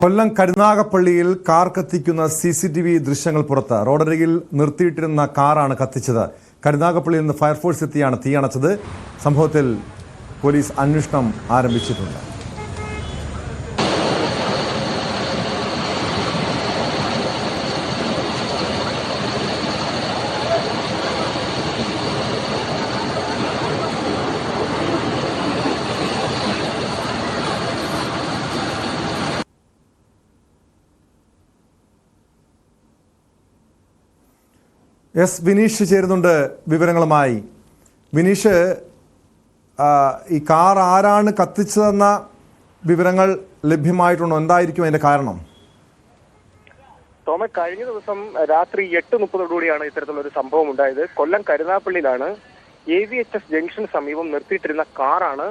കൊല്ലം കരുനാഗപ്പള്ളിയിൽ car കത്തിക്കുന്ന CCTV ദൃശ്യങ്ങൾ പുറത്ത്. റോഡരികിൽ നിർത്തിയിട്ടിരുന്ന കാറാണ് കത്തിച്ചത്. കരുനാഗപ്പള്ളിയിൽ നിന്ന് ഫയർഫോഴ്സ് എത്തിയാണ് തീയണച്ചത്. സംഭവത്തിൽ പോലീസ് അന്വേഷണം ആരംഭിച്ചിട്ടുണ്ട്. വിനീഷ് ചേരുന്നുണ്ട് വിവരങ്ങളുമായി. വിനീഷ്, ഈ കാർ ആരാണ് കത്തിച്ചതെന്ന വിവരങ്ങൾ ലഭ്യമായിട്ടുണ്ടോ? എന്തായിരിക്കും അതിന്റെ കാരണം? തോമ, കഴിഞ്ഞ ദിവസം രാത്രി 8:30 ഇത്തരത്തിലുള്ള ഒരു സംഭവം ഉണ്ടായത്. കൊല്ലം കരുനാഗപ്പള്ളിയിലാണ് AVHS ജംഗ്ഷന് സമീപം നിർത്തിയിട്ടിരുന്ന കാറാണ്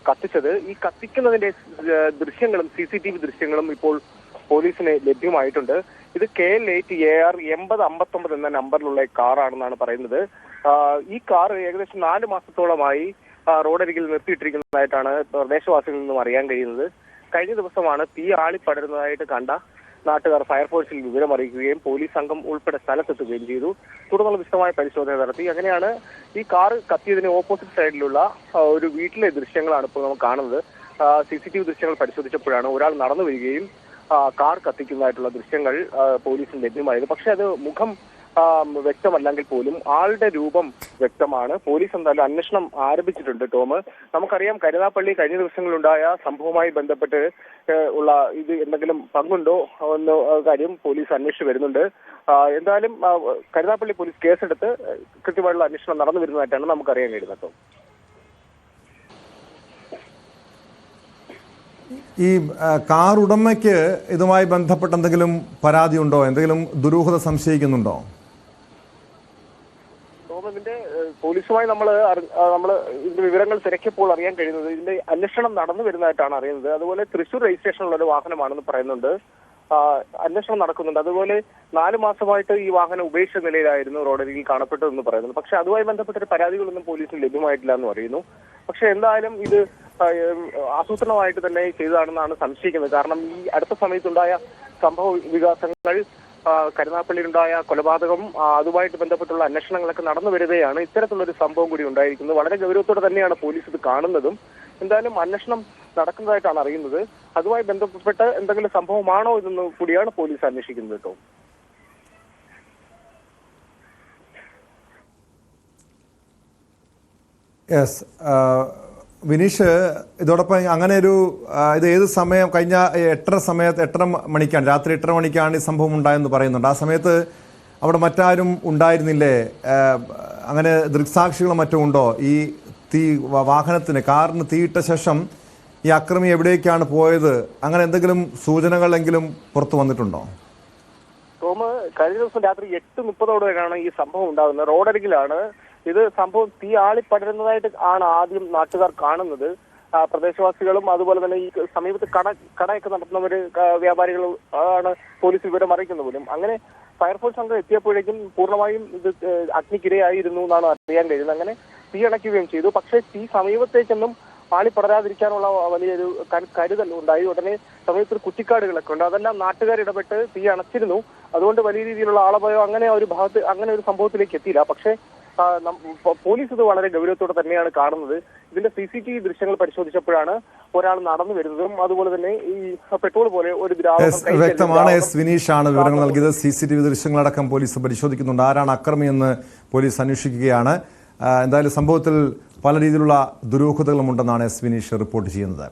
കത്തിച്ചത്. ഈ കത്തിക്കുന്നതിന്റെ ദൃശ്യങ്ങളും CCTV ദൃശ്യങ്ങളും ഇപ്പോൾ പോലീസിന് ലഭ്യമായിട്ടുണ്ട്. ഇത് KL8 AR 8059 എന്ന നമ്പറിലുള്ള കാറാണെന്നാണ് പറയുന്നത്. ഈ കാർ ഏകദേശം 4 മാസത്തോളമായി റോഡരികിൽ നിർത്തിയിട്ടിരിക്കുന്നതായിട്ടാണ് പ്രദേശവാസികളിൽ നിന്നും അറിയാൻ കഴിയുന്നത്. കഴിഞ്ഞ ദിവസമാണ് തീ ആളിപ്പടരുന്നതായിട്ട് കണ്ട നാട്ടുകാർ ഫയർഫോഴ്സിൽ വിവരം അറിയിക്കുകയും പോലീസ് സംഘം ഉൾപ്പെടെ സ്ഥലത്തെത്തുകയും ചെയ്തു. തുടർന്നുള്ള വിശദമായ പരിശോധന നടത്തി. അങ്ങനെയാണ് ഈ കാർ കത്തിയതിന് ഓപ്പോസിറ്റ് സൈഡിലുള്ള ഒരു വീട്ടിലെ ദൃശ്യങ്ങളാണ് ഇപ്പോൾ നമുക്ക് കാണുന്നത്. CCTV ദൃശ്യങ്ങൾ പരിശോധിച്ചപ്പോഴാണ് ഒരാൾ നടന്നു വരികയും കാർ കത്തിക്കുന്നതായിട്ടുള്ള ദൃശ്യങ്ങൾ പോലീസിന് ലഭ്യമായത്. പക്ഷെ അത് മുഖം വ്യക്തമല്ലെങ്കിൽ പോലും ആളുടെ രൂപം വ്യക്തമാണ്. പോലീസ് എന്തായാലും അന്വേഷണം ആരംഭിച്ചിട്ടുണ്ട്. ടോം, നമുക്കറിയാം കരുനാഗപ്പള്ളി കഴിഞ്ഞ ദിവസങ്ങളിലുണ്ടായ സംഭവവുമായി ബന്ധപ്പെട്ട് ഉള്ള ഇത് എന്തെങ്കിലും പങ്കുണ്ടോ എന്ന കാര്യം പോലീസ് അന്വേഷിച്ചു വരുന്നുണ്ട്. എന്തായാലും കരുനാഗപ്പള്ളി പോലീസ് കേസെടുത്ത് കൃത്യമായിട്ടുള്ള അന്വേഷണം നടന്നു വരുന്നതായിട്ടാണ് നമുക്കറിയാൻ കഴിയുന്നത്. ഈ കാർ ഉടമയ്ക്ക് ഇതുമായി ബന്ധപ്പെട്ട എന്തെങ്കിലും പരാതി ഉണ്ടോ? എന്തെങ്കിലും ദുരൂഹത സംശയിക്കുന്നുണ്ടോ? ഇതിന്റെ പോലീസുമായി നമ്മൾ ഇതിന്റെ വിവരങ്ങൾ തിരക്കിയപ്പോൾ അറിയാൻ കഴിയുന്നത് ഇതിന്റെ അന്വേഷണം നടന്നു വരുന്നതായിട്ടാണ് അറിയുന്നത്. അതുപോലെ തൃശൂർ രജിസ്ട്രേഷനുള്ള ഒരു വാഹനമാണെന്ന് പറയുന്നുണ്ട്. അന്വേഷണം നടക്കുന്നുണ്ട്. അതുപോലെ 4 മാസമായിട്ട് ഈ വാഹനം ഉപേക്ഷിച്ച നിലയിലായിരുന്നു റോഡരികിൽ കാണപ്പെട്ടതെന്ന് പറയുന്നത്. പക്ഷെ അതുമായി ബന്ധപ്പെട്ട പരാതികളൊന്നും പോലീസിന് ലഭ്യമായിട്ടില്ല എന്ന് പറയുന്നു. പക്ഷെ എന്തായാലും ഇത് ആസൂത്രണമായിട്ട് തന്നെ ചെയ്തതാണെന്നാണ് സംശയിക്കുന്നത്. കാരണം ഈ അടുത്ത സമയത്തുണ്ടായ സംഭവ വികാസങ്ങൾ, കരുനാഗപ്പള്ളിയിലുണ്ടായ കൊലപാതകം, അതുമായിട്ട് ബന്ധപ്പെട്ടുള്ള അന്വേഷണങ്ങളൊക്കെ നടന്നു വരികയാണ്. ഇത്തരത്തിലുള്ളൊരു സംഭവം കൂടി ഉണ്ടായിരിക്കുന്നത്. വളരെ ഗൗരവത്തോടെ തന്നെയാണ് പോലീസ് ഇത് കാണുന്നതും. എന്തായാലും അന്വേഷണം നടക്കുന്നതായിട്ടാണ് അറിയുന്നത്. അതുമായി ബന്ധപ്പെട്ട് എന്തെങ്കിലും സംഭവമാണോ ഇതെന്ന് കൂടിയാണ് പോലീസ് അന്വേഷിക്കുന്നത് കേട്ടോ. വിനീഷ്, ഇതോടൊപ്പം അങ്ങനെ ഒരു ഇത് ഏത് സമയം, കഴിഞ്ഞ 8:30 മണിക്കാണ്, രാത്രി 8:30 മണിക്കാണ് ഈ സംഭവം ഉണ്ടായെന്ന് പറയുന്നുണ്ട്. ആ സമയത്ത് അവിടെ മറ്റാരും ഉണ്ടായിരുന്നില്ലേ? അങ്ങനെ ദൃക്സാക്ഷികളും മറ്റും ഉണ്ടോ? ഈ വാഹനത്തിന്, കാറിന് തീയിട്ട ശേഷം ഈ അക്രമി എവിടേക്കാണ് പോയത്? അങ്ങനെ എന്തെങ്കിലും സൂചനകളെങ്കിലും പുറത്തു വന്നിട്ടുണ്ടോ? കഴിഞ്ഞ ദിവസം രാത്രി 8:30 ഈ സംഭവം ഉണ്ടാകുന്നത്. റോഡരികിലാണ് ഇത് സംഭവം. തീ ആളിപ്പടരുന്നതായിട്ട് ആണ് ആദ്യം നാട്ടുകാർ കാണുന്നത്. പ്രദേശവാസികളും അതുപോലെ തന്നെ ഈ സമീപത്ത് കടയൊക്കെ നടത്തുന്നവര്, വ്യാപാരികൾ ആണ് പോലീസ് വിവരം അറിയിക്കുന്നത് പോലും. അങ്ങനെ ഫയർഫോഴ്സ് സംഘം എത്തിയപ്പോഴേക്കും പൂർണ്ണമായും ഇത് അഗ്നിക്കിരയായിരുന്നു എന്നാണ് അറിയാൻ കഴിയുന്നത്. അങ്ങനെ തീ അണയ്ക്കുകയും ചെയ്തു. പക്ഷേ തീ സമീപത്തേക്കൊന്നും ആളിപ്പടരാതിരിക്കാനുള്ള വലിയൊരു കരുതൽ ഉണ്ടായി. ഉടനെ സമീപത്ത് കുറ്റിക്കാടുകളൊക്കെ ഉണ്ട്. അതെല്ലാം നാട്ടുകാർ ഇടപെട്ട് തീ അണച്ചിരുന്നു. അതുകൊണ്ട് വലിയ രീതിയിലുള്ള ആളപായോ അങ്ങനെ ഒരു ഭാഗത്ത് അങ്ങനെ ഒരു സംഭവത്തിലേക്ക് എത്തിയില്ല. പക്ഷേ പോലീസ് ഇത് വളരെ ഗൗരവത്തോടെ തന്നെയാണ് കാണുന്നത്. ഇതിന്റെ CCTV ദൃശ്യങ്ങൾ പരിശോധിച്ചപ്പോഴാണ് ഒരാൾ നടന്നു വരുന്നതും അതുപോലെ തന്നെ ഈ പെട്രോൾ പോലെ ഒരു വ്യക്തമാണ്. വിനീഷാണ് വിവരങ്ങൾ നൽകിയത്. CCTV ദൃശ്യങ്ങളടക്കം പോലീസ് പരിശോധിക്കുന്നുണ്ട്. ആരാണ് അക്രമി എന്ന് പോലീസ് അന്വേഷിക്കുകയാണ്. എന്തായാലും സംഭവത്തിൽ പല രീതിയിലുള്ള ദുരൂഹതകളുമുണ്ടെന്നാണ് വിനീഷ് റിപ്പോർട്ട് ചെയ്യുന്നത്.